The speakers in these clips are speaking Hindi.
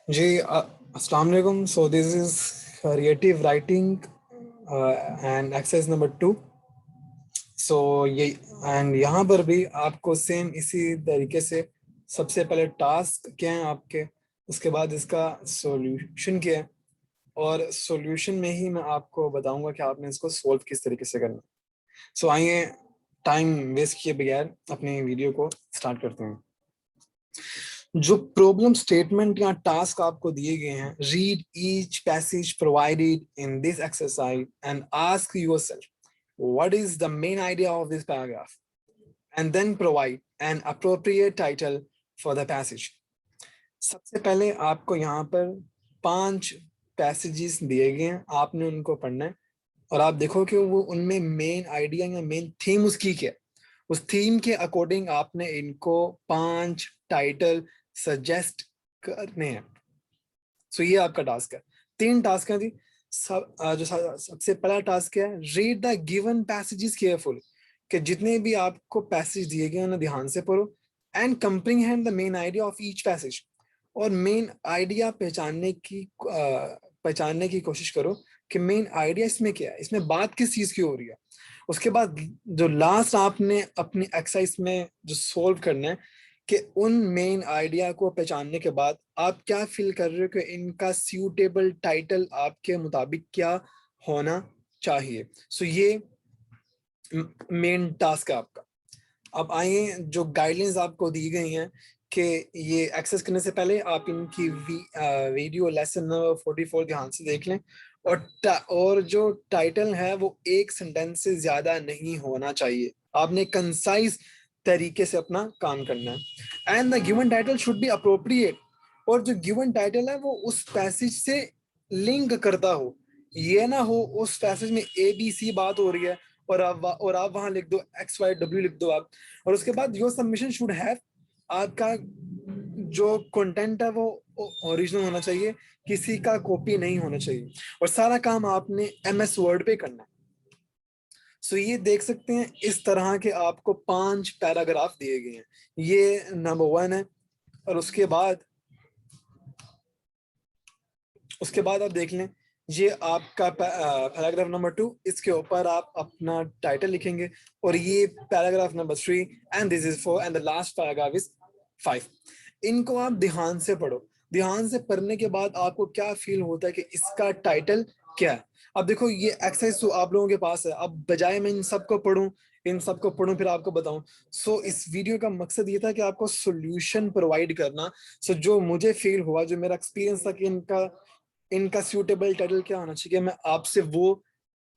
जी अस्सलाम वालेकुम। So this is creative writing and exercise number 2। सो ये एंड यहाँ पर भी आपको सेम इसी तरीके से सबसे पहले टास्क क्या है आपके, उसके बाद इसका सॉल्यूशन क्या है, और सॉल्यूशन में ही मैं आपको बताऊंगा कि आपने इसको सोल्व किस तरीके से करना। सो आइए टाइम वेस्ट किए बगैर अपनी वीडियो को स्टार्ट करते हैं। जो प्रॉब्लम स्टेटमेंट या टास्क आपको दिए गए हैं, read each passage provided in this exercise and ask yourself what is the main idea of this paragraph and then provide an appropriate title for the passage. सबसे पहले आपको यहाँ पर 5 पैसेजेस दिए गए हैं, आपने उनको पढ़ना है और आप देखो कि वो उनमें मेन आइडिया या मेन थीम उसकी क्या है। उस थीम के अकॉर्डिंग आपने इनको 5 टाइटल सजेस्ट करने हैं। सो ये आपका टास्क है। 3 टास्क है जी। सबसे पहला टास्क है read the given passages careful, कि जितने भी आपको पैसेज दिए गए हैं ना ध्यान से पढ़ो and comprehend the main idea of each passage. और मेन आइडिया पहचानने की कोशिश करो कि मेन आइडिया इसमें क्या है, इसमें बात किस चीज की हो रही है। उसके बाद जो लास्ट आपने अपनी एक्सरसाइज में जो सोल्व करना है कि उन मेन आइडिया को पहचानने के बाद आप क्या फील कर रहे हो कि इनका सूटेबल टाइटल आपके मुताबिक क्या होना चाहिए। सो ये मेन टास्क है आपका। अब आइए जो गाइडलाइंस आपको दी गई हैं कि ये एक्सेस करने से पहले आप इनकी वीडियो लेसन नंबर 44 ध्यान से देख लें। और जो टाइटल है वो एक सेंटेंस से ज्यादा नहीं होना चाहिए, आपने कंसाइज तरीके से अपना काम करना है। And the given title should be appropriate, और जो गिवन टाइटल है वो उस पैसेज से लिंक करता हो। ये ना हो उस पैसेज में ABC बात हो रही है और आप वहां लिख दो XYW लिख दो आप, और उसके बाद योर सबमिशन शुड हैव, आपका जो कंटेंट है वो ओरिजिनल होना चाहिए, किसी का कॉपी नहीं होना चाहिए, और सारा काम आपने MS वर्ड पे करना है। सो ये देख सकते हैं इस तरह के आपको 5 पैराग्राफ दिए गए हैं। ये नंबर 1 है। और उसके बाद आप देख लें, ये आपका पैराग्राफ नंबर 2, इसके ऊपर आप अपना टाइटल लिखेंगे, और ये paragraph number 3 and this is 4 and the last paragraph is 5। इनको आप ध्यान से पढ़ो। ध्यान से पढ़ने के बाद आपको क्या फील होता है कि इसका टाइटल क्या है। अब देखो ये एक्सरसाइज तो आप लोगों के पास है, अब बजाय मैं इन सबको पढ़ूं फिर आपको बताऊं। सो इस वीडियो का मकसद ये था कि आपको सॉल्यूशन प्रोवाइड करना। सो जो मुझे फील हुआ, जो मेरा एक्सपीरियंस था कि इनका सूटेबल टाइटल क्या होना चाहिए, मैं आपसे वो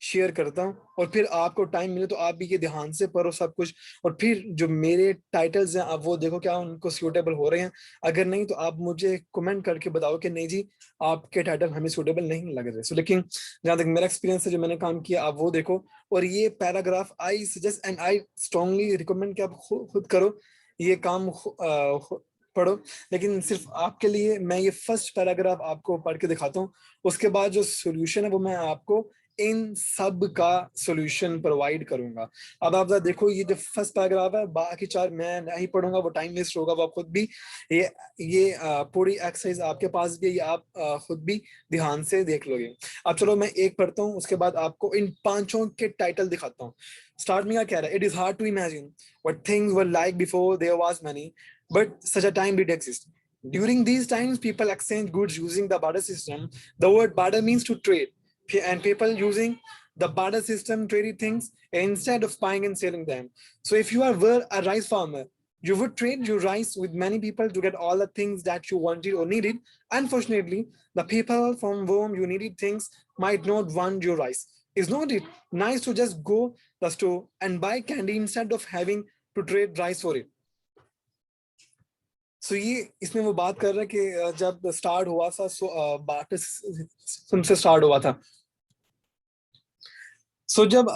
शेयर करता हूँ। और फिर आपको टाइम मिले तो आप भी ये ध्यान से पढ़ो सब कुछ, और फिर जो मेरे टाइटल्स हैं आप वो देखो क्या उनको सूटेबल हो रहे हैं। अगर नहीं तो आप मुझे कमेंट करके बताओ कि नहीं जी आपके टाइटल हमें सूटेबल नहीं लग रहे। सो लेकिन जहां तक मेरा एक्सपीरियंस है, जो मैंने काम किया आप वो देखो। और ये paragraph I suggest and I strongly recommend कि आप खुद करो ये काम, पढ़ो। लेकिन सिर्फ आपके लिए मैं ये फर्स्ट पैराग्राफ आपको पढ़ के दिखाता हूँ, उसके बाद जो सॉल्यूशन है वो मैं आपको इन सब का सॉल्यूशन प्रोवाइड करूंगा। अब आप देखो ये जो फर्स्ट पैराग्राफ है, बाकी 4 मैं नहीं पढ़ूंगा, वो टाइम वेस्ट होगा। वो आप खुद भी पूरी एक्सरसाइज आपके पास भी है, ये आप खुद भी ध्यान से देख लोगे। अब चलो मैं एक पढ़ता हूँ, उसके बाद आपको इन 5 के टाइटल दिखाता हूँ। स्टार्ट में क्या कह रहा है, it is hard to imagine what things were like before there was money, but such a time did exist. During these times, people exchanged goods using the barter system. The word barter means to trade, and people using the barter system traded things instead of buying and selling them. So, if you were a rice farmer, you would trade your rice with many people to get all the things that you wanted or needed. Unfortunately, the people from whom you needed things might not want your rice. Is not it nice to just go to the store and buy candy instead of having to trade rice for it? सो ये इसमें वो बात कर रहे हैं कि जब स्टार्ट हुआ था, बाटर सिस्टम से स्टार्ट हुआ था। जब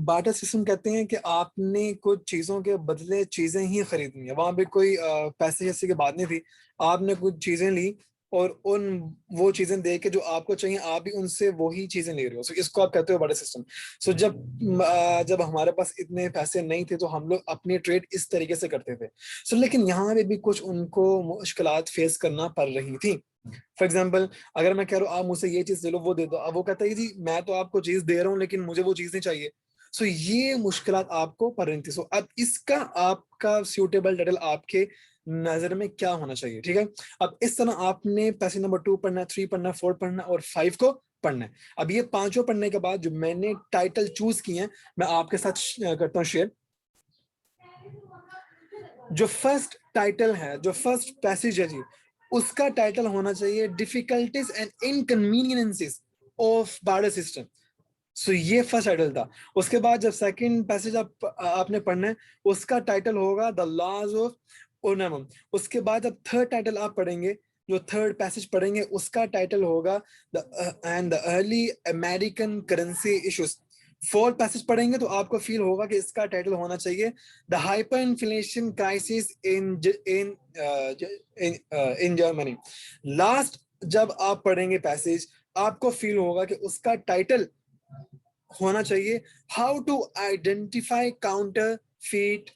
बाटर सिस्टम कहते हैं कि आपने कुछ चीजों के बदले चीजें ही खरीदनी है, वहां पे कोई पैसे जैसे की बात नहीं थी। आपने कुछ चीजें ली और वो चीजें दे के जो आपको चाहिए आप भी उनसे वही चीजें ले रहे हो। इसको आप कहते हो बाटर सिस्टम। जब हमारे पास इतने पैसे नहीं थे तो हम लोग अपनी ट्रेड इस तरीके से करते थे। लेकिन यहाँ पे भी कुछ उनको मुश्किलात फेस करना पड़ रही थी। फॉर एग्जाम्पल अगर मैं कह रहा हूँ आप मुझसे ये चीज दे लो, वो दे दो, अब वो कहता है कि जी मैं तो आपको चीज दे रहा हूँ लेकिन मुझे वो चीज नहीं चाहिए। सो ये मुश्किलात आपको पड़ रही थी। सो अब इसका आपका सूटेबल टाइटल आपके नजर में क्या होना चाहिए, ठीक है। अब इस तरह आपने पैसेज नंबर 2 पढ़ना, 3 पढ़ना, 4 पढ़ना और 5 को पढ़ना है। अब ये पांचों पढ़ने के बाद जो मैंने टाइटल चूज किए हैं मैं आपके साथ करता हूँ शेयर। जो फर्स्ट टाइटल है, जो फर्स्ट पैसेज है जी, उसका टाइटल होना चाहिए difficulties and inconveniences of barter system. So ये फर्स्ट टाइटल था। उसके बाद जब सेकंड पैसेज आपने पढ़ना है, उसका टाइटल होगा द लॉज ऑफ ओनमम। उसके बाद जब थर्ड टाइटल आप पढ़ेंगे, जो थर्ड पैसेज पढ़ेंगे, उसका टाइटल होगा the end the early American currency issues. Fourth passage पढ़ेंगे तो आपको फील होगा कि इसका टाइटल होना चाहिए the hyper inflation crisis in in in Germany. Last जब आप पढ़ेंगे पैसेज, आपको फील होगा कि उसका टाइटल होना चाहिए how to identify counterfeit,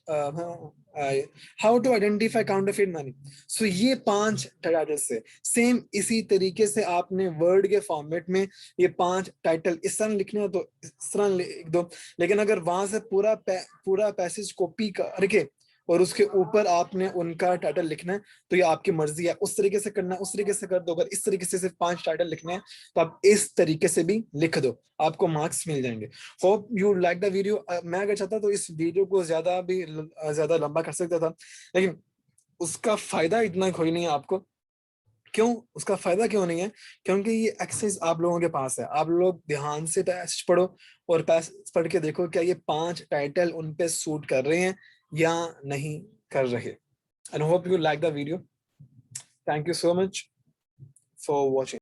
how to identify counterfeit money. So ये 5 टाइटल से सेम इसी तरीके से आपने वर्ड के फॉर्मेट में ये 5 टाइटल इस तरह लिखने हैं तो इस तरह लिख दो। लेकिन अगर वहां से पूरा पैसेज कॉपी करके और उसके ऊपर आपने उनका टाइटल लिखना है तो ये आपकी मर्जी है, उस तरीके से करना है उस तरीके से कर दो। अगर इस तरीके से सिर्फ 5 टाइटल लिखने हैं तो आप इस तरीके से भी लिख दो, आपको मार्क्स मिल जाएंगे। Hope you like the video. मैं अगर चाहता तो इस वीडियो को ज्यादा लंबा कर सकता था, लेकिन उसका फायदा इतना कोई नहीं है आपको। क्यों उसका फायदा क्यों नहीं है? क्योंकि ये एक्सेस आप लोगों के पास है। आप लोग ध्यान से पैसेज पढ़ो और पैसेज पढ़ के देखो क्या ये 5 टाइटल उन पे सूट कर रहे हैं या नहीं कर रहे। And hope you like the video. Thank you so much for watching.